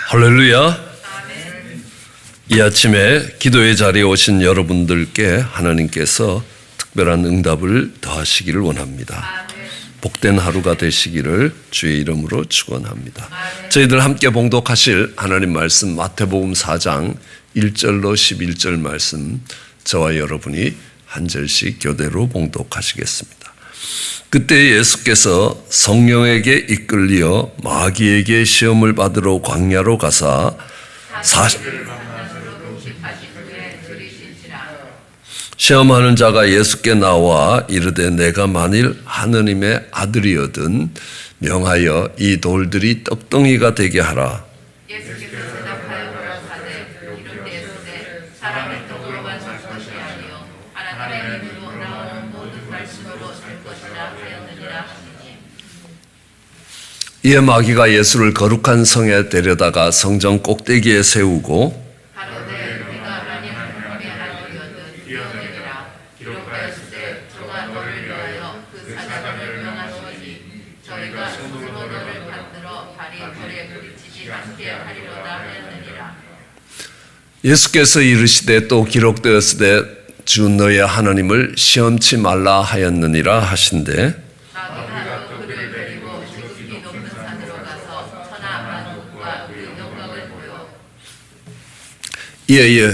할렐루야. 이 아침에 기도의 자리에 오신 여러분들께 하나님께서 특별한 응답을 더하시기를 원합니다. 복된 하루가 되시기를 주의 이름으로 축원합니다. 저희들 함께 봉독하실 하나님 말씀 마태복음 4장 1절로 11절 말씀 저와 여러분이 한 절씩 교대로 봉독하시겠습니다. 그때 예수께서 성령에게 이끌려 마귀에게 시험을 받으러 광야로 가사 시험하는 자가 예수께 나와 이르되 내가 만일 하느님의 아들이거든 명하여 이 돌들이 떡덩이가 되게 하라. 예수께서 대답하여 가라사대 이르되 사람의 떡으로만 살 것이 아니요 하나님의 입으로 나오는 모든 말씀으로 살 것이라 하였느니라 하시니. 이에 마귀가 예수를 거룩한 성에 데려다가 성전 꼭대기에 세우고 예수께서 이르시되 또 기록되었으되 주 너의 하나님을 시험치 말라 하였느니라 하신대. 예.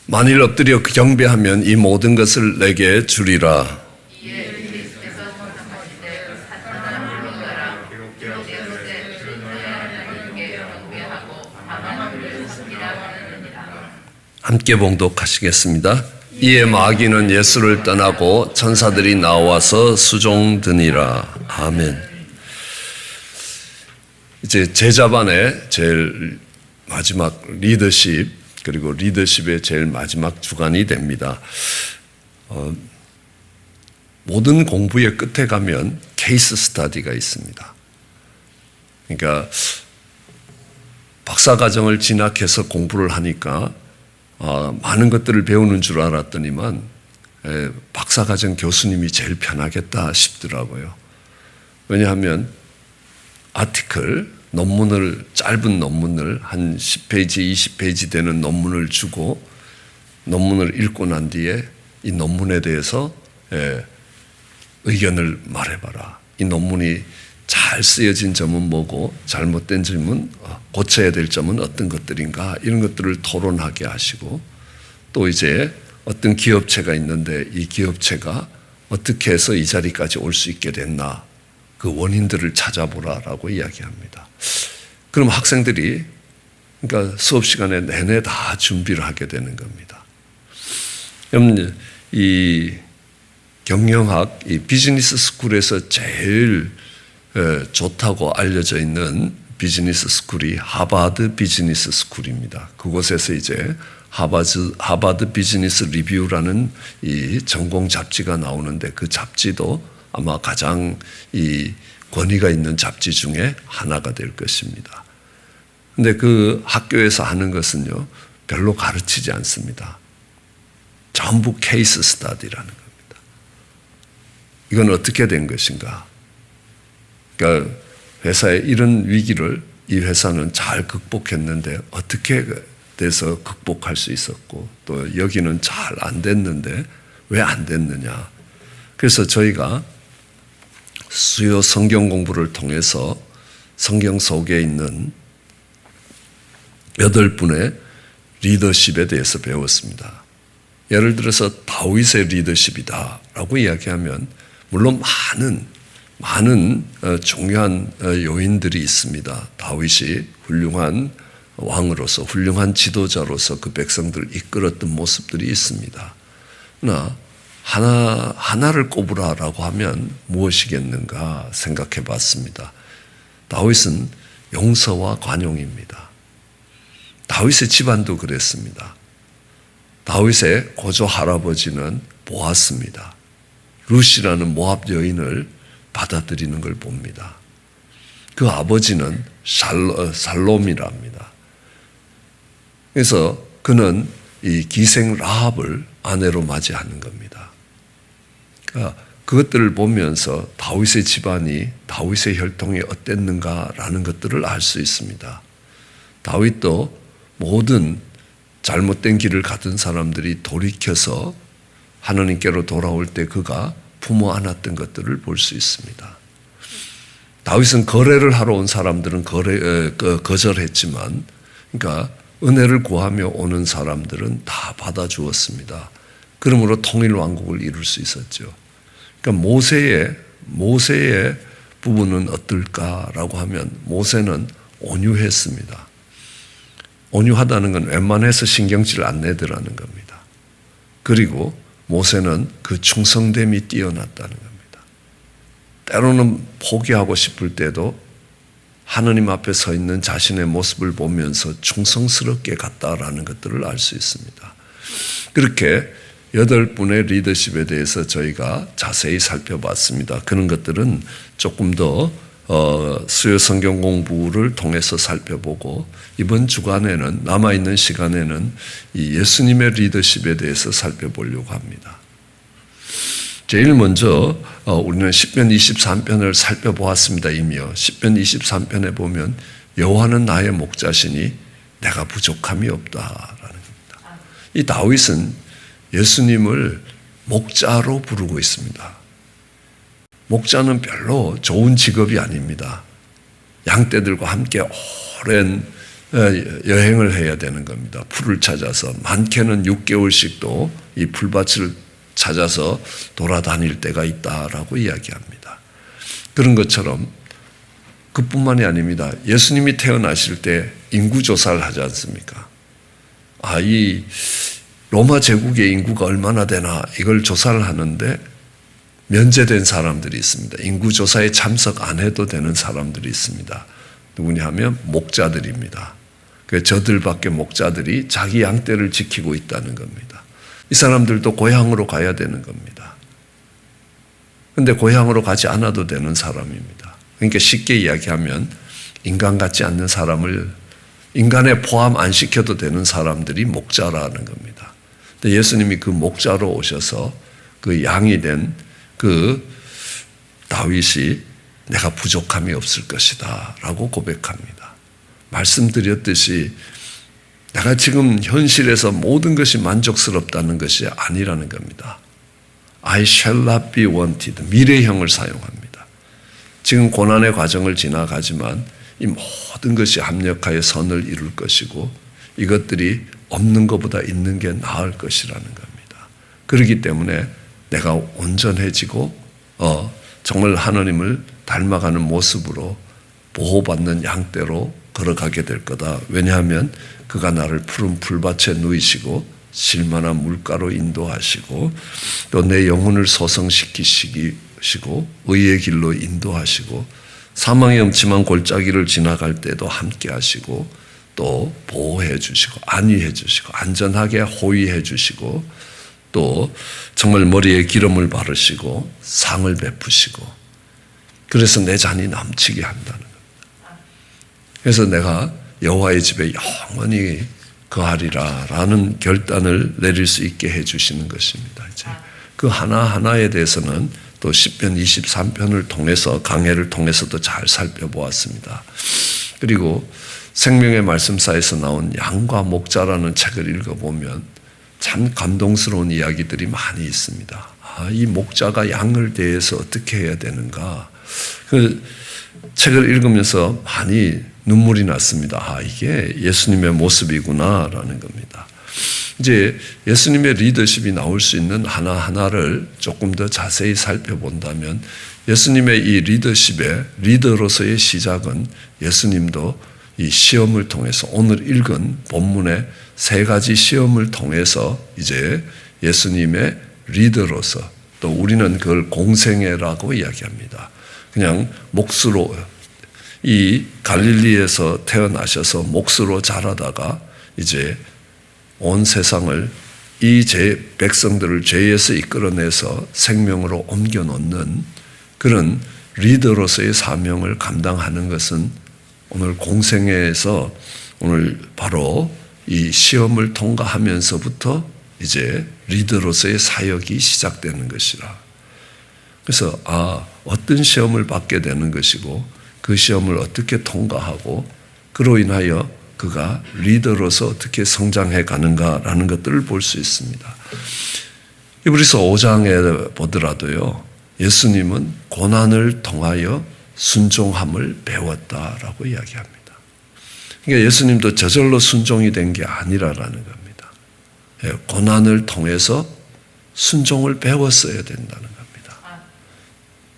만일 엎드려 경배하면 이 모든 것을 내게 주리라. 함께 봉독하시겠습니다. 이에 마귀는 예수를 떠나고 천사들이 나와서 수종드니라. 아멘. 이제 제자반의 제일 마지막 리더십, 그리고 리더십의 제일 마지막 주간이 됩니다. 모든 공부의 끝에 가면 케이스 스터디가 있습니다. 그러니까 박사과정을 진학해서 공부를 하니까 많은 것들을 배우는 줄 알았더니만 박사과정 교수님이 제일 편하겠다 싶더라고요. 왜냐하면 아티클, 논문을, 짧은 논문을 한 10페이지, 20페이지 되는 논문을 주고 논문을 읽고 난 뒤에 이 논문에 대해서 의견을 말해봐라. 이 논문이 잘 쓰여진 점은 뭐고 잘못된 점은 고쳐야 될 점은 어떤 것들인가, 이런 것들을 토론하게 하시고, 또 이제 어떤 기업체가 있는데 이 기업체가 어떻게 해서 이 자리까지 올 수 있게 됐나, 그 원인들을 찾아보라라고 이야기합니다. 그럼 학생들이 그러니까 수업 시간에 내내 다 준비를 하게 되는 겁니다. 그럼 이 경영학, 이 비즈니스 스쿨에서 제일 좋다고 알려져 있는 비즈니스 스쿨이 하버드 비즈니스 스쿨입니다. 그곳에서 이제 하버드 비즈니스 리뷰라는 이 전공 잡지가 나오는데, 그 잡지도 아마 가장 이 권위가 있는 잡지 중에 하나가 될 것입니다. 근데 그 학교에서 하는 것은요, 별로 가르치지 않습니다. 전부 케이스 스터디라는 겁니다. 이건 어떻게 된 것인가? 그러니까 회사의 이런 위기를 이 회사는 잘 극복했는데 어떻게 돼서 극복할 수 있었고, 또 여기는 잘 안 됐는데 왜 안 됐느냐. 그래서 저희가 수요 성경 공부를 통해서 성경 속에 있는 8분의 리더십에 대해서 배웠습니다. 예를 들어서 다윗의 리더십이다라고 이야기하면 물론 많은 중요한 요인들이 있습니다. 다윗이 훌륭한 왕으로서, 훌륭한 지도자로서 그 백성들을 이끌었던 모습들이 있습니다. 그러나 하나를 꼽으라라고 하면 무엇이겠는가 생각해 봤습니다. 다윗은 용서와 관용입니다. 다윗의 집안도 그랬습니다. 다윗의 고조 할아버지는 보았습니다. 룻이라는 모압 여인을 받아들이는 걸 봅니다. 그 아버지는 살롬이랍니다. 그래서 그는 이 기생 라합을 아내로 맞이하는 겁니다. 그러니까 그것들을 보면서 다윗의 집안이, 다윗의 혈통이 어땠는가라는 것들을 알 수 있습니다. 다윗도 모든 잘못된 길을 가던 사람들이 돌이켜서 하나님께로 돌아올 때 그가 품어 안았던 것들을 볼 수 있습니다. 다윗은 거래를 하러 온 사람들은 거절했지만, 그러니까 은혜를 구하며 오는 사람들은 다 받아주었습니다. 그러므로 통일 왕국을 이룰 수 있었죠. 그러니까 모세의 부분은 어떨까라고 하면 모세는 온유했습니다. 온유하다는 건 웬만해서 신경질 안 내더라는 겁니다. 그리고 모세는 그 충성됨이 뛰어났다는 겁니다. 때로는 포기하고 싶을 때도 하느님 앞에 서 있는 자신의 모습을 보면서 충성스럽게 갔다라는 것들을 알 수 있습니다. 그렇게 8분의 리더십에 대해서 저희가 자세히 살펴봤습니다. 그런 것들은 조금 더 수요 성경 공부를 통해서 살펴보고, 이번 주간에는, 남아있는 시간에는 이 예수님의 리더십에 대해서 살펴보려고 합니다. 제일 먼저 우리는 시편 23편을 살펴보았습니다. 이미요. 시편 23편에 보면 여호와는 나의 목자시니 내가 부족함이 없다라는 겁니다. 이 다윗은 예수님을 목자로 부르고 있습니다. 목자는 별로 좋은 직업이 아닙니다. 양떼들과 함께 오랜 여행을 해야 되는 겁니다. 풀을 찾아서 많게는 6개월씩도 이 풀밭을 찾아서 돌아다닐 때가 있다라고 이야기합니다. 그런 것처럼 그뿐만이 아닙니다. 예수님이 태어나실 때 인구조사를 하지 않습니까? 이 로마 제국의 인구가 얼마나 되나 이걸 조사를 하는데 면제된 사람들이 있습니다. 인구조사에 참석 안 해도 되는 사람들이 있습니다. 누구냐 하면 목자들입니다. 저들밖에 목자들이 자기 양떼를 지키고 있다는 겁니다. 이 사람들도 고향으로 가야 되는 겁니다. 그런데 고향으로 가지 않아도 되는 사람입니다. 그러니까 쉽게 이야기하면 인간 같지 않는 사람을 인간에 포함 안 시켜도 되는 사람들이 목자라는 겁니다. 근데 예수님이 그 목자로 오셔서 그 양이 된 그 다윗이 내가 부족함이 없을 것이다 라고 고백합니다. 말씀드렸듯이 내가 지금 현실에서 모든 것이 만족스럽다는 것이 아니라는 겁니다. I shall not be wanted. 미래형을 사용합니다. 지금 고난의 과정을 지나가지만 이 모든 것이 합력하여 선을 이룰 것이고 이것들이 없는 것보다 있는 게 나을 것이라는 겁니다. 그렇기 때문에 내가 온전해지고 정말 하나님을 닮아가는 모습으로 보호받는 양떼로 걸어가게 될 거다. 왜냐하면 그가 나를 푸른 풀밭에 누이시고 실만한 물가로 인도하시고 또 내 영혼을 소성시키시고 의의 길로 인도하시고 사망의 음침한 골짜기를 지나갈 때도 함께 하시고 또 보호해 주시고 안위해 주시고 안전하게 호위해 주시고 또 정말 머리에 기름을 바르시고 상을 베푸시고 그래서 내 잔이 넘치게 한다는 겁니다. 그래서 내가 여호와의 집에 영원히 거하리라라는 결단을 내릴 수 있게 해주시는 것입니다. 이제 그 하나하나에 대해서는 또 시편 23편을 통해서 강해를 통해서도 잘 살펴보았습니다. 그리고 생명의 말씀사에서 나온 양과 목자라는 책을 읽어보면 참 감동스러운 이야기들이 많이 있습니다. 이 목자가 양을 대해서 어떻게 해야 되는가. 그 책을 읽으면서 많이 눈물이 났습니다. 이게 예수님의 모습이구나라는 겁니다. 이제 예수님의 리더십이 나올 수 있는 하나하나를 조금 더 자세히 살펴본다면 예수님의 이 리더십의 리더로서의 시작은 예수님도 이 시험을 통해서 오늘 읽은 본문의 3가지 시험을 통해서 이제 예수님의 리더로서 또 우리는 그걸 공생애라고 이야기합니다. 그냥 몫으로 이 갈릴리에서 태어나셔서 몫으로 자라다가 이제 온 세상을 이 백성들을 죄에서 이끌어내서 생명으로 옮겨놓는 그런 리더로서의 사명을 감당하는 것은 오늘 공생애에서 오늘 바로 이 시험을 통과하면서부터 이제 리더로서의 사역이 시작되는 것이라. 그래서 어떤 시험을 받게 되는 것이고 그 시험을 어떻게 통과하고 그로 인하여 그가 리더로서 어떻게 성장해 가는가라는 것들을 볼 수 있습니다. 히브리서 5장에 보더라도요, 예수님은 고난을 통하여 순종함을 배웠다라고 이야기합니다. 그러니까 예수님도 저절로 순종이 된 게 아니라라는 겁니다. 고난을 통해서 순종을 배웠어야 된다는 겁니다.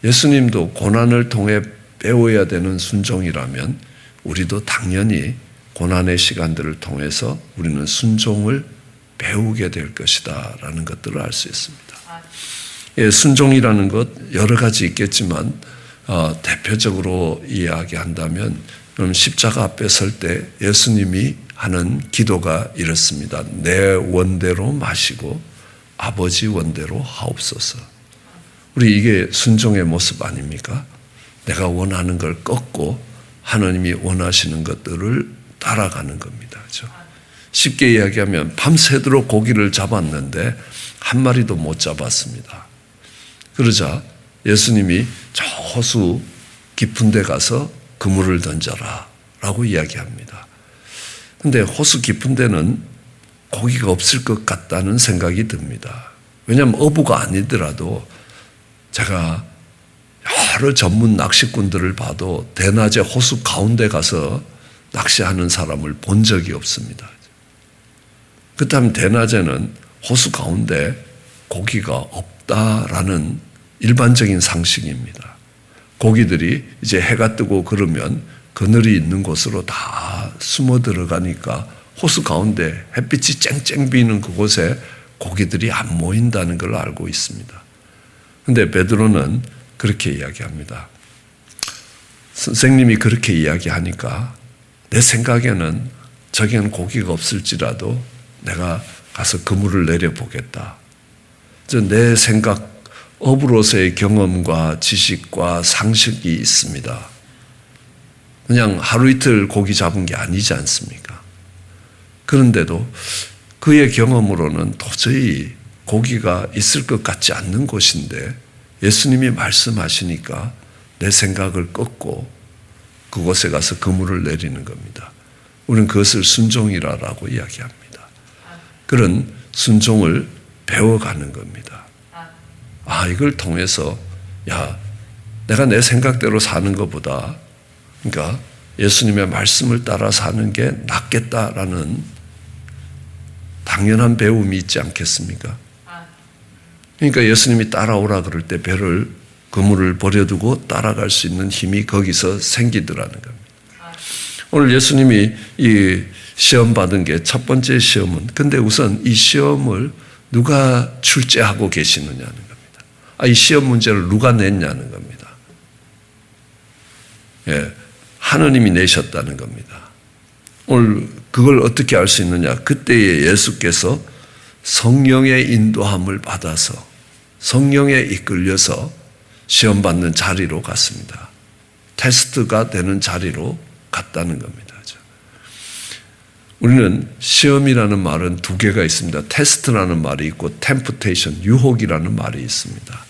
예수님도 고난을 통해 배워야 되는 순종이라면 우리도 당연히 고난의 시간들을 통해서 우리는 순종을 배우게 될 것이다 라는 것들을 알 수 있습니다. 순종이라는 것 여러 가지 있겠지만 대표적으로 이야기한다면 그럼 십자가 앞에 설 때 예수님이 하는 기도가 이렇습니다. 내 원대로 마시고 아버지 원대로 하옵소서. 우리 이게 순종의 모습 아닙니까? 내가 원하는 걸 꺾고 하나님이 원하시는 것들을 따라가는 겁니다. 그렇죠? 쉽게 이야기하면 밤새도록 고기를 잡았는데 한 마리도 못 잡았습니다. 그러자 예수님이 저 호수 깊은 데 가서 그물을 던져라 라고 이야기합니다. 근데 호수 깊은 데는 고기가 없을 것 같다는 생각이 듭니다. 왜냐하면 어부가 아니더라도 제가 여러 전문 낚시꾼들을 봐도 대낮에 호수 가운데 가서 낚시하는 사람을 본 적이 없습니다. 그렇다면 대낮에는 호수 가운데 고기가 없다라는 일반적인 상식입니다. 고기들이 이제 해가 뜨고 그러면 그늘이 있는 곳으로 다 숨어 들어가니까 호수 가운데 햇빛이 쨍쨍 비는 그곳에 고기들이 안 모인다는 걸 알고 있습니다. 그런데 베드로는 그렇게 이야기합니다. 선생님이 그렇게 이야기하니까 내 생각에는 저기는 고기가 없을지라도 내가 가서 그물을 내려보겠다. 내 생각, 어부로서의 경험과 지식과 상식이 있습니다. 그냥 하루 이틀 고기 잡은 게 아니지 않습니까? 그런데도 그의 경험으로는 도저히 고기가 있을 것 같지 않는 곳인데 예수님이 말씀하시니까 내 생각을 꺾고 그곳에 가서 그물을 내리는 겁니다. 우리는 그것을 순종이라고 이야기합니다. 그런 순종을 배워가는 겁니다. 이걸 통해서 내가 내 생각대로 사는 것보다 그러니까 예수님의 말씀을 따라 사는 게 낫겠다라는 당연한 배움이 있지 않겠습니까? 그러니까 예수님이 따라오라 그럴 때 그물을 버려두고 따라갈 수 있는 힘이 거기서 생기더라는 겁니다. 오늘 예수님이 이 시험 받은 게 첫 번째 시험은 근데 우선 이 시험을 누가 출제하고 계시느냐는 겁니다. 이 시험 문제를 누가 냈냐는 겁니다. 하느님이 내셨다는 겁니다. 오늘 그걸 어떻게 알 수 있느냐? 그때에 예수께서 성령의 인도함을 받아서 성령에 이끌려서 시험 받는 자리로 갔습니다. 테스트가 되는 자리로 갔다는 겁니다. 우리는 시험이라는 말은 두 개가 있습니다. 테스트라는 말이 있고 템프테이션, 유혹이라는 말이 있습니다.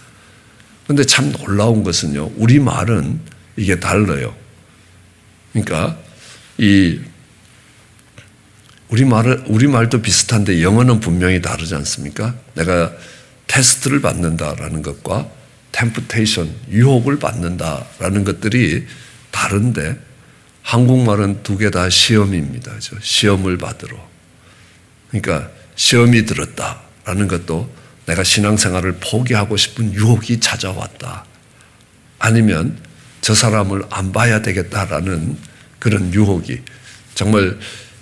그런데 참 놀라운 것은요. 우리 말은 이게 달라요. 그러니까 우리 말도 비슷한데 영어는 분명히 다르지 않습니까? 내가 테스트를 받는다라는 것과 템프테이션, 유혹을 받는다라는 것들이 다른데 한국말은 두 개 다 시험입니다. 시험을 받으러. 그러니까 시험이 들었다라는 것도 내가 신앙생활을 포기하고 싶은 유혹이 찾아왔다. 아니면 저 사람을 안 봐야 되겠다라는 그런 유혹이 정말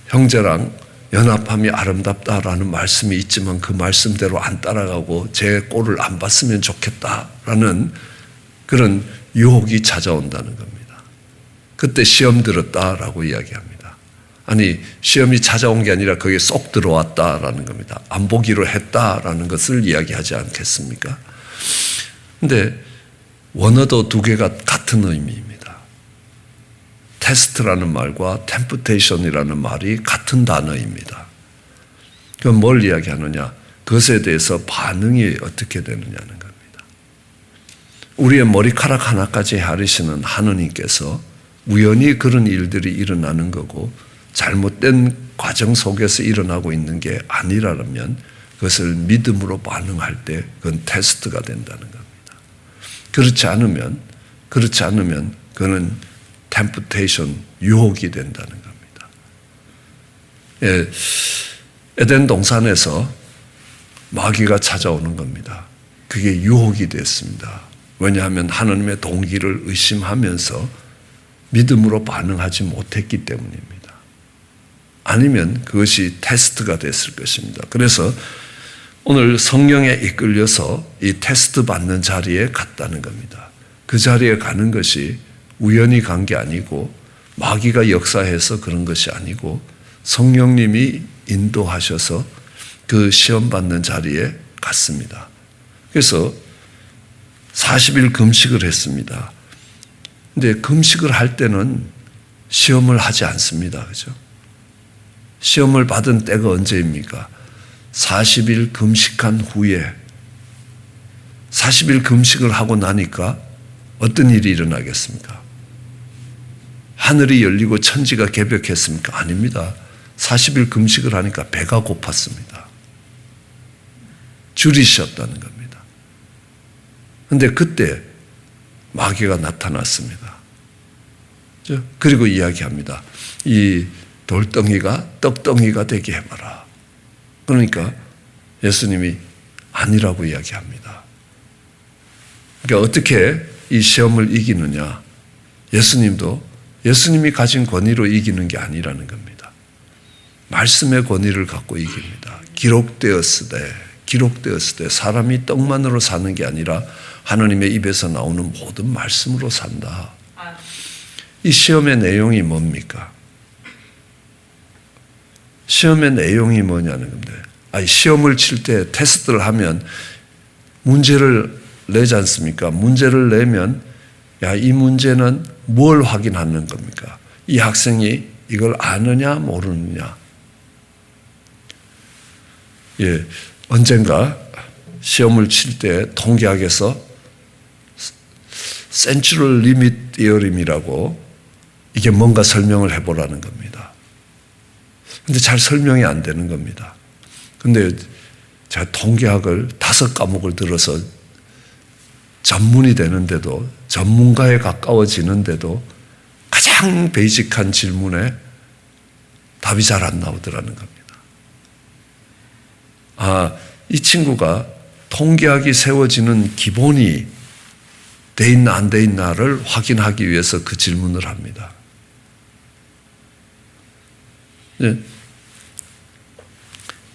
형제랑 연합함이 아름답다라는 말씀이 있지만 그 말씀대로 안 따라가고 제 꼴을 안 봤으면 좋겠다라는 그런 유혹이 찾아온다는 겁니다. 그때 시험 들었다라고 이야기합니다. 아니 시험이 찾아온 게 아니라 거기에 쏙 들어왔다라는 겁니다. 안 보기로 했다라는 것을 이야기하지 않겠습니까? 그런데 원어도 두 개가 같은 의미입니다. 테스트라는 말과 템프테이션이라는 말이 같은 단어입니다. 그럼 뭘 이야기하느냐? 그것에 대해서 반응이 어떻게 되느냐는 겁니다. 우리의 머리카락 하나까지 헤아리시는 하느님께서 우연히 그런 일들이 일어나는 거고 잘못된 과정 속에서 일어나고 있는 게 아니라면 그것을 믿음으로 반응할 때 그건 테스트가 된다는 겁니다. 그렇지 않으면 그는 템프테이션, 유혹이 된다는 겁니다. 예, 에덴 동산에서 마귀가 찾아오는 겁니다. 그게 유혹이 됐습니다. 왜냐하면 하나님의 동기를 의심하면서 믿음으로 반응하지 못했기 때문입니다. 아니면 그것이 테스트가 됐을 것입니다. 그래서 오늘 성령에 이끌려서 이 테스트 받는 자리에 갔다는 겁니다. 그 자리에 가는 것이 우연히 간 게 아니고 마귀가 역사해서 그런 것이 아니고 성령님이 인도하셔서 그 시험 받는 자리에 갔습니다. 그래서 40일 금식을 했습니다. 근데 금식을 할 때는 시험을 하지 않습니다. 그죠? 시험을 받은 때가 언제입니까? 40일 금식한 후에 40일 금식을 하고 나니까 어떤 일이 일어나겠습니까? 하늘이 열리고 천지가 개벽했습니까? 아닙니다. 40일 금식을 하니까 배가 고팠습니다. 줄이 쉬었다는 겁니다. 그런데 그때 마귀가 나타났습니다. 그리고 이야기합니다. 이 돌덩이가 떡덩이가 되게 해봐라. 그러니까 예수님이 아니라고 이야기합니다. 그러니까 어떻게 이 시험을 이기느냐? 예수님이 가진 권위로 이기는 게 아니라는 겁니다. 말씀의 권위를 갖고 이깁니다. 기록되었을 때 사람이 떡만으로 사는 게 아니라 하나님의 입에서 나오는 모든 말씀으로 산다. 이 시험의 내용이 뭡니까? 시험의 내용이 뭐냐는 겁니다. 시험을 칠 때 테스트를 하면 문제를 내지 않습니까? 문제를 내면 이 문제는 뭘 확인하는 겁니까? 이 학생이 이걸 아느냐 모르느냐. 예, 언젠가 시험을 칠 때 통계학에서 센츄럴 리밋 디어림이라고 이게 뭔가 설명을 해보라는 겁니다. 근데 잘 설명이 안 되는 겁니다. 근데 제가 통계학을 5과목을 들어서 전문이 되는데도 전문가에 가까워지는데도 가장 베이직한 질문에 답이 잘 안 나오더라는 겁니다. 이 친구가 통계학이 세워지는 기본이 돼 있나 안 돼 있나를 확인하기 위해서 그 질문을 합니다.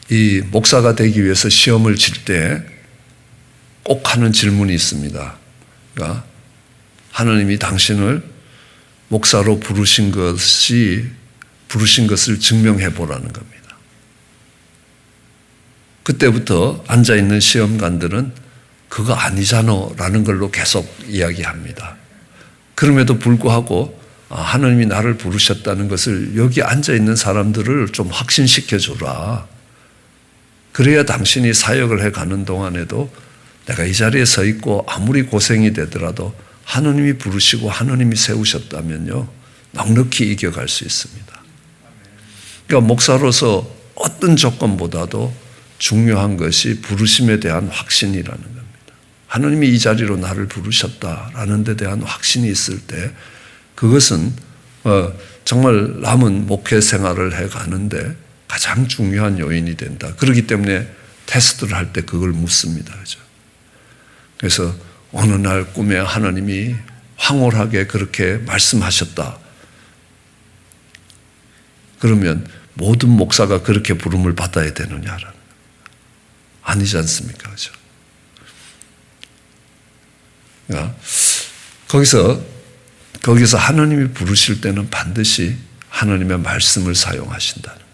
이 목사가 되기 위해서 시험을 칠 때 꼭 하는 질문이 있습니다. 그러니까 하나님이 당신을 목사로 부르신 것을 증명해 보라는 겁니다. 그때부터 앉아있는 시험관들은 그거 아니잖아 라는 걸로 계속 이야기합니다. 그럼에도 불구하고 하나님이 나를 부르셨다는 것을 여기 앉아있는 사람들을 좀 확신시켜 주라. 그래야 당신이 사역을 해가는 동안에도 내가 이 자리에 서 있고 아무리 고생이 되더라도 하나님이 부르시고 하나님이 세우셨다면요 넉넉히 이겨갈 수 있습니다. 그러니까 목사로서 어떤 조건보다도 중요한 것이 부르심에 대한 확신이라는 겁니다. 하나님이 이 자리로 나를 부르셨다라는 데 대한 확신이 있을 때 그것은 정말 남은 목회 생활을 해가는데 가장 중요한 요인이 된다. 그렇기 때문에 테스트를 할 때 그걸 묻습니다. 그죠? 그래서 어느 날 꿈에 하나님이 황홀하게 그렇게 말씀하셨다. 그러면 모든 목사가 그렇게 부름을 받아야 되느냐라는 아니지 않습니까? 그죠? 그러니까 거기서 하나님이 부르실 때는 반드시 하나님의 말씀을 사용하신다는 겁니다.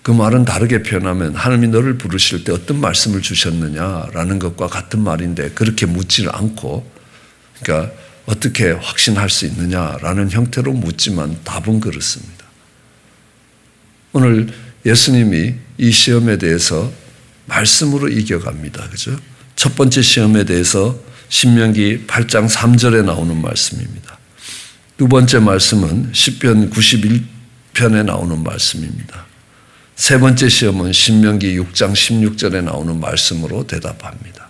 그 말은 다르게 표현하면 하나님이 너를 부르실 때 어떤 말씀을 주셨느냐라는 것과 같은 말인데 그렇게 묻지를 않고 그러니까 어떻게 확신할 수 있느냐라는 형태로 묻지만 답은 그렇습니다. 오늘 예수님이 이 시험에 대해서 말씀으로 이겨갑니다. 그죠? 첫 번째 시험에 대해서 신명기 8장 3절에 나오는 말씀입니다. 두 번째 말씀은 시편 91편에 나오는 말씀입니다. 세 번째 시험은 신명기 6장 16절에 나오는 말씀으로 대답합니다.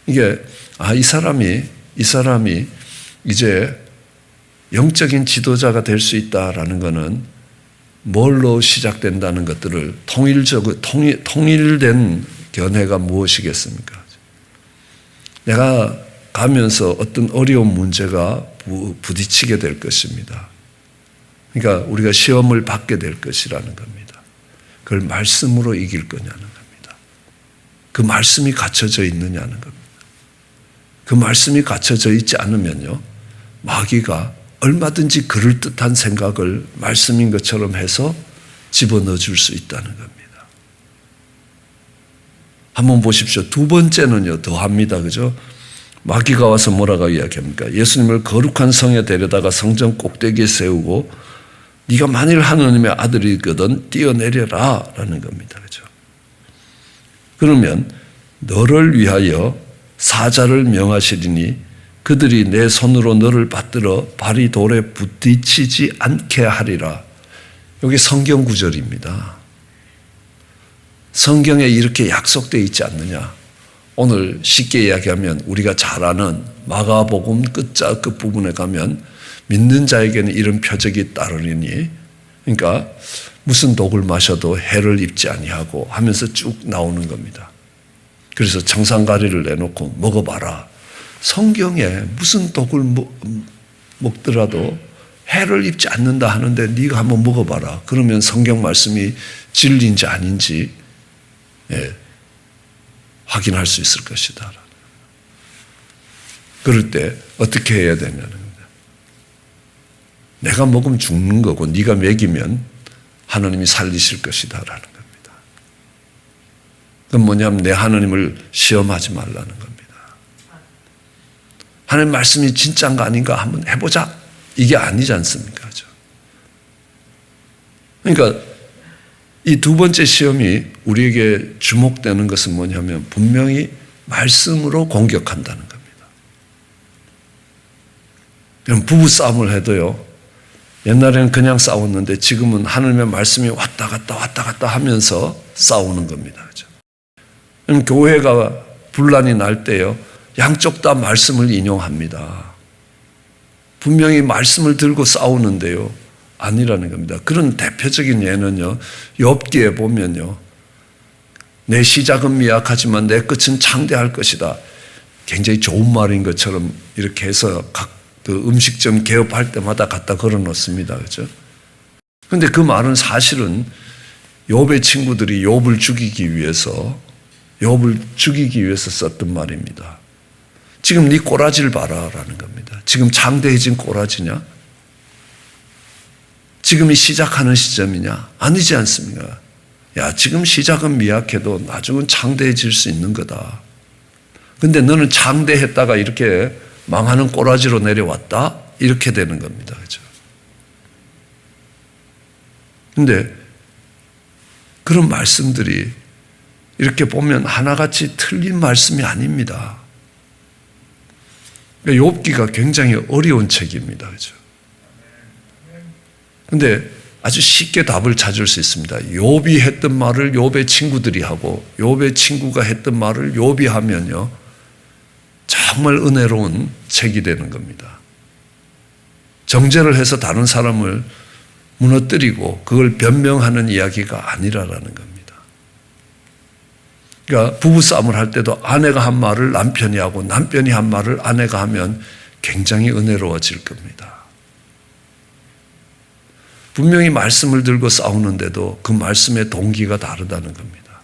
이 사람이 이제 영적인 지도자가 될 수 있다라는 것은 뭘로 시작된다는 것들을 통일된 견해가 무엇이겠습니까? 내가 가면서 어떤 어려운 문제가 부딪히게 될 것입니다. 그러니까 우리가 시험을 받게 될 것이라는 겁니다. 그걸 말씀으로 이길 거냐는 겁니다. 그 말씀이 갖춰져 있느냐는 겁니다. 그 말씀이 갖춰져 있지 않으면요, 마귀가 얼마든지 그럴듯한 생각을 말씀인 것처럼 해서 집어넣어 줄 수 있다는 겁니다. 한번 보십시오. 두 번째는요, 더합니다. 그죠? 마귀가 와서 뭐라고 이야기합니까? 예수님을 거룩한 성에 데려다가 성전 꼭대기에 세우고 네가 만일 하나님의 아들이거든 뛰어내려라 라는 겁니다. 그죠? 그러면 너를 위하여 사자를 명하시리니 그들이 내 손으로 너를 받들어 발이 돌에 부딪히지 않게 하리라. 여기 성경 구절입니다. 성경에 이렇게 약속되어 있지 않느냐? 오늘 쉽게 이야기하면 우리가 잘 아는 마가복음 끝부분에 가면 믿는 자에게는 이런 표적이 따르리니, 그러니까 무슨 독을 마셔도 해를 입지 아니하고 하면서 쭉 나오는 겁니다. 그래서 청산가리를 내놓고 먹어봐라. 성경에 무슨 독을 먹더라도 해를 입지 않는다 하는데 네가 한번 먹어봐라. 그러면 성경 말씀이 진리인지 아닌지 확인할 수 있을 것이다. 그럴 때 어떻게 해야 되냐는 겁니다. 내가 먹으면 죽는 거고 네가 먹이면 하나님이 살리실 것이다 라는 겁니다. 그건 뭐냐면 내 하나님을 시험하지 말라는 겁니다. 하나님 말씀이 진짜인가 아닌가 한번 해보자. 이게 아니지 않습니까? 그러니까 이 두 번째 시험이 우리에게 주목되는 것은 뭐냐면 분명히 말씀으로 공격한다는 겁니다. 그럼 부부싸움을 해도요, 옛날에는 그냥 싸웠는데 지금은 하나님의 말씀이 왔다 갔다 하면서 싸우는 겁니다. 그죠? 그럼 교회가 분란이 날 때요, 양쪽 다 말씀을 인용합니다. 분명히 말씀을 들고 싸우는데요, 아니라는 겁니다. 그런 대표적인 예는요, 욥기에 보면요, 내 시작은 미약하지만 내 끝은 창대할 것이다. 굉장히 좋은 말인 것처럼 이렇게 해서 각 그 음식점 개업할 때마다 갖다 걸어 놓습니다. 그죠? 근데 그 말은 사실은 욥의 친구들이 욥을 죽이기 위해서 썼던 말입니다. 지금 네 꼬라지를 봐라 라는 겁니다. 지금 창대해진 꼬라지냐? 지금이 시작하는 시점이냐? 아니지 않습니까? 야, 지금 시작은 미약해도 나중은 창대해질 수 있는 거다. 근데 너는 창대했다가 이렇게 망하는 꼬라지로 내려왔다? 이렇게 되는 겁니다. 그죠? 근데 그런 말씀들이 이렇게 보면 하나같이 틀린 말씀이 아닙니다. 욥기가 굉장히 어려운 책입니다. 그죠? 근데 아주 쉽게 답을 찾을 수 있습니다. 욥이 했던 말을 욥의 친구들이 하고 욥의 친구가 했던 말을 욥이 하면요, 정말 은혜로운 책이 되는 겁니다. 정죄를 해서 다른 사람을 무너뜨리고 그걸 변명하는 이야기가 아니라라는 겁니다. 그러니까 부부싸움을 할 때도 아내가 한 말을 남편이 하고 남편이 한 말을 아내가 하면 굉장히 은혜로워질 겁니다. 분명히 말씀을 들고 싸우는데도 그 말씀의 동기가 다르다는 겁니다.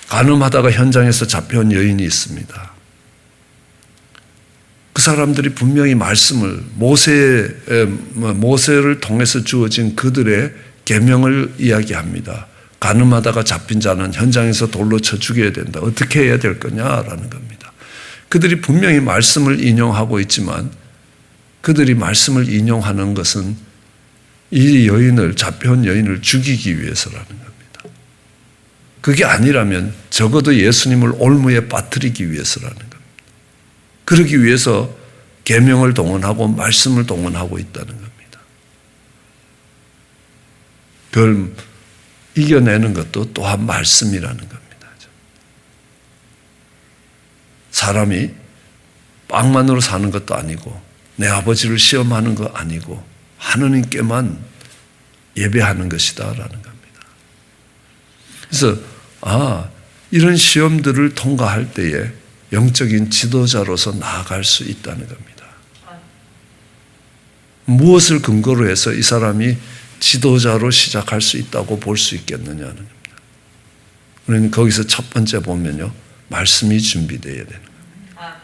간음하다가 현장에서 잡혀온 여인이 있습니다. 그 사람들이 분명히 말씀을 모세를 통해서 주어진 그들의 계명을 이야기합니다. 간음하다가 잡힌 자는 현장에서 돌로 쳐 죽여야 된다. 어떻게 해야 될 거냐라는 겁니다. 그들이 분명히 말씀을 인용하고 있지만 그들이 말씀을 인용하는 것은 이 잡혀온 여인을 죽이기 위해서라는 겁니다. 그게 아니라면 적어도 예수님을 올무에 빠뜨리기 위해서라는 겁니다. 그러기 위해서 계명을 동원하고 말씀을 동원하고 있다는 겁니다. 그걸 이겨내는 것도 또한 말씀이라는 겁니다. 사람이 빵만으로 사는 것도 아니고 내 아버지를 시험하는 거 아니고 하느님께만 예배하는 것이다라는 겁니다. 그래서 이런 시험들을 통과할 때에 영적인 지도자로서 나아갈 수 있다는 겁니다. 무엇을 근거로 해서 이 사람이 지도자로 시작할 수 있다고 볼 수 있겠느냐는 겁니다. 우리는 거기서 첫 번째 보면요, 말씀이 준비되어야 되는 겁니다.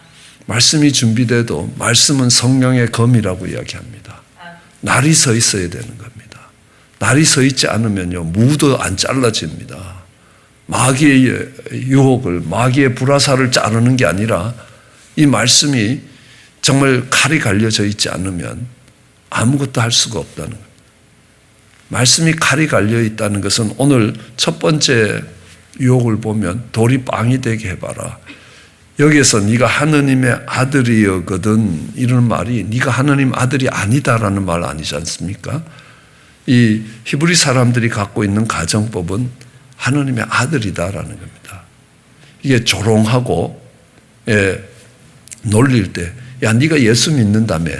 말씀이 준비돼도 말씀은 성령의 검이라고 이야기합니다. 날이 서 있어야 되는 겁니다. 날이 서 있지 않으면요, 무도 안 잘라집니다. 마귀의 유혹을, 마귀의 불화살을 자르는 게 아니라 이 말씀이 정말 칼이 갈려져 있지 않으면 아무것도 할 수가 없다는 겁니다. 말씀이 칼이 갈려 있다는 것은 오늘 첫 번째 유혹을 보면 돌이 빵이 되게 해봐라. 여기에서 네가 하느님의 아들이거든 이런 말이 네가 하느님 아들이 아니다라는 말 아니지 않습니까? 이 히브리 사람들이 갖고 있는 가정법은 하느님의 아들이다라는 겁니다. 이게 조롱하고 놀릴 때 야 네가 예수 믿는다며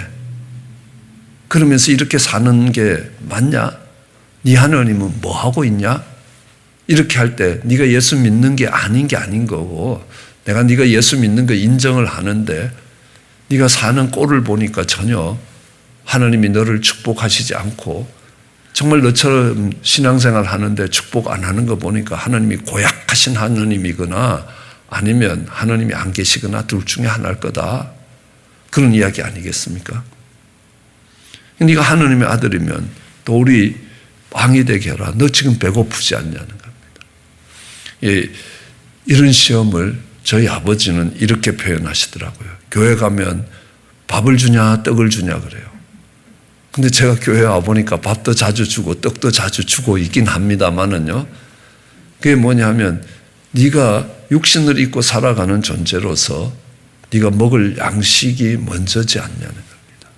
그러면서 이렇게 사는 게 맞냐? 네 하느님은 뭐 하고 있냐? 이렇게 할 때 네가 예수 믿는 게 아닌 거고 내가 네가 예수 믿는 거 인정을 하는데 네가 사는 꼴을 보니까 전혀 하나님이 너를 축복하시지 않고 정말 너처럼 신앙생활 하는데 축복 안 하는 거 보니까 하나님이 고약하신 하나님이거나 아니면 하나님이 안 계시거나 둘 중에 하나일 거다. 그런 이야기 아니겠습니까? 네가 하나님의 아들이면 돌이 빵이 되게 해라. 너 지금 배고프지 않냐는 겁니다. 이런 시험을 저희 아버지는 이렇게 표현하시더라고요. 교회 가면 밥을 주냐 떡을 주냐 그래요. 근데 제가 교회 와보니까 밥도 자주 주고 떡도 자주 주고 있긴 합니다만은요. 그게 뭐냐면 네가 육신을 입고 살아가는 존재로서 네가 먹을 양식이 먼저지 않냐는 겁니다.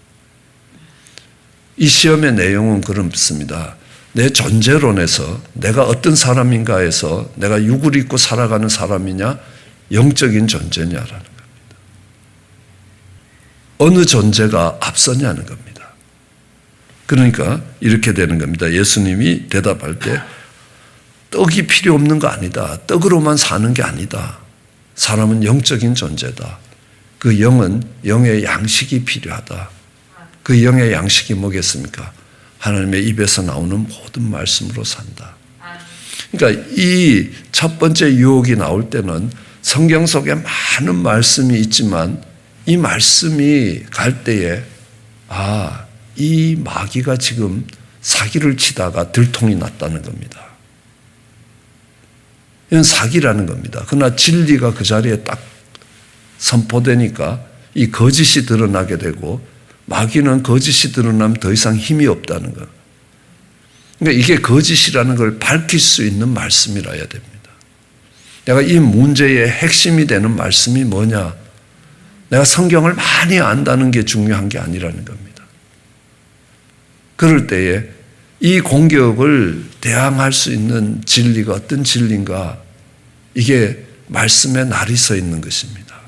이 시험의 내용은 그렇습니다. 내 존재론에서 내가 어떤 사람인가에서 내가 육을 입고 살아가는 사람이냐 영적인 존재냐라는 겁니다. 어느 존재가 앞서냐는 겁니다. 그러니까 이렇게 되는 겁니다. 예수님이 대답할 때 떡이 필요 없는 거 아니다. 떡으로만 사는 게 아니다. 사람은 영적인 존재다. 그 영은 영의 양식이 필요하다. 그 영의 양식이 뭐겠습니까? 하나님의 입에서 나오는 모든 말씀으로 산다. 그러니까 이 첫 번째 유혹이 나올 때는 성경 속에 많은 말씀이 있지만 이 말씀이 갈 때에 이 마귀가 지금 사기를 치다가 들통이 났다는 겁니다. 이건 사기라는 겁니다. 그러나 진리가 그 자리에 딱 선포되니까 이 거짓이 드러나게 되고 마귀는 거짓이 드러나면 더 이상 힘이 없다는 것. 그러니까 이게 거짓이라는 걸 밝힐 수 있는 말씀이라야 됩니다. 내가 이 문제의 핵심이 되는 말씀이 뭐냐? 내가 성경을 많이 안다는 게 중요한 게 아니라는 겁니다. 그럴 때에 이 공격을 대항할 수 있는 진리가 어떤 진리인가? 이게 말씀에 날이 서 있는 것입니다.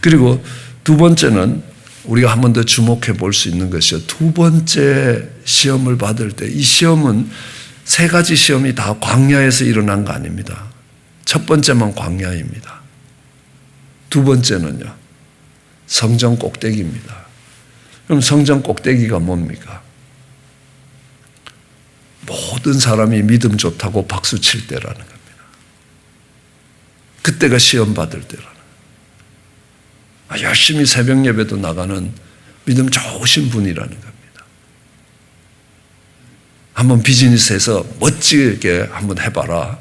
그리고 두 번째는 우리가 한 번 더 주목해 볼 수 있는 것이요. 두 번째 시험을 받을 때 이 시험은 세 가지 시험이 다 광야에서 일어난 거 아닙니다. 첫 번째만 광야입니다. 두 번째는요. 성전 꼭대기입니다. 그럼 성전 꼭대기가 뭡니까? 모든 사람이 믿음 좋다고 박수 칠 때라는 겁니다. 그때가 시험 받을 때라는 겁니다. 열심히 새벽 예배도 나가는 믿음 좋으신 분이라는 겁니다. 한번 비즈니스에서 멋지게 한번 해봐라.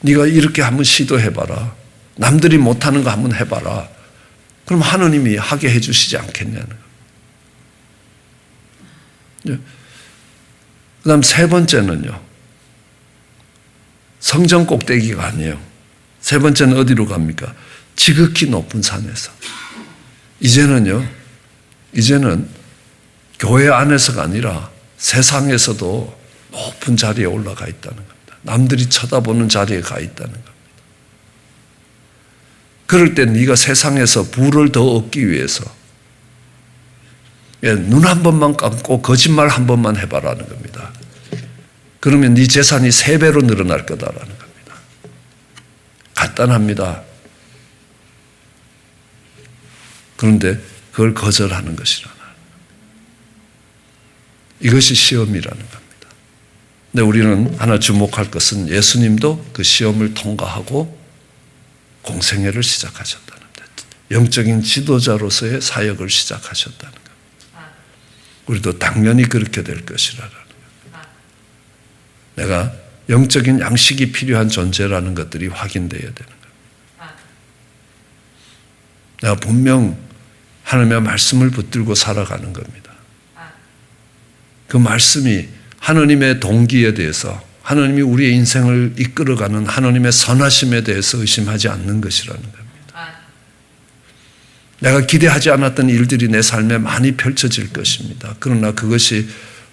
네가 이렇게 한번 시도해봐라. 남들이 못하는 거 한번 해봐라. 그럼 하느님이 하게 해주시지 않겠냐는 거예요. 그다음 세 번째는요. 성전 꼭대기가 아니에요. 세 번째는 어디로 갑니까? 지극히 높은 산에서. 이제는 교회 안에서가 아니라 세상에서도 높은 자리에 올라가 있다는 겁니다. 남들이 쳐다보는 자리에 가 있다는 겁니다. 그럴 때 네가 세상에서 부를 더 얻기 위해서 눈 한 번만 감고 거짓말 한 번만 해봐라는 겁니다. 그러면 네 재산이 3배로 늘어날 거다라는 겁니다. 간단합니다. 그런데 그걸 거절하는 것이라는 이것이 시험이라는 겁니다. 근데 우리는 하나 주목할 것은 예수님도 그 시험을 통과하고 공생애를 시작하셨다는 것. 영적인 지도자로서의 사역을 시작하셨다는 것. 우리도 당연히 그렇게 될 것이라는 것. 내가 영적인 양식이 필요한 존재라는 것들이 확인되어야 되는 것. 내가 분명 하나님의 말씀을 붙들고 살아가는 겁니다. 그 말씀이 하나님의 동기에 대해서 하나님이 우리의 인생을 이끌어가는 하나님의 선하심에 대해서 의심하지 않는 것이라는 겁니다. 내가 기대하지 않았던 일들이 내 삶에 많이 펼쳐질 것입니다. 그러나 그것이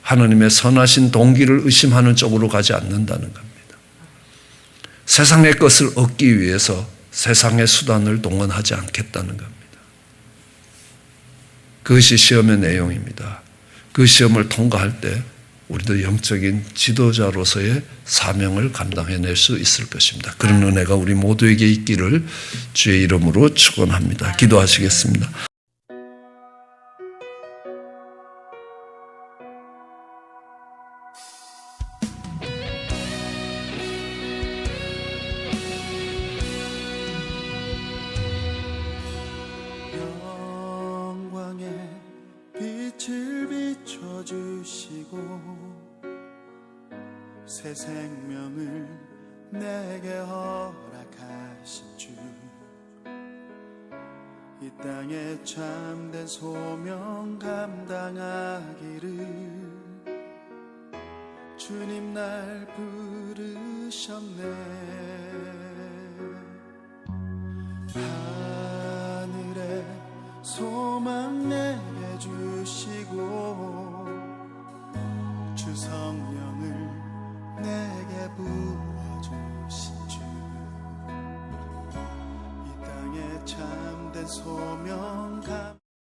하나님의 선하신 동기를 의심하는 쪽으로 가지 않는다는 겁니다. 세상의 것을 얻기 위해서 세상의 수단을 동원하지 않겠다는 겁니다. 그것이 시험의 내용입니다. 그 시험을 통과할 때 우리도 영적인 지도자로서의 사명을 감당해낼 수 있을 것입니다. 그런 은혜가 우리 모두에게 있기를 주의 이름으로 축원합니다. 기도하시겠습니다. 영광의 빛을 비춰주시고 새 생명을 내게 허락하신 주, 이 땅에 참된 소명 감당하기를 주님 날 부르셨네. 하늘에 소망 내게 주시고 주 성령을 내게 부어주신 주, 이 땅에 참된 소명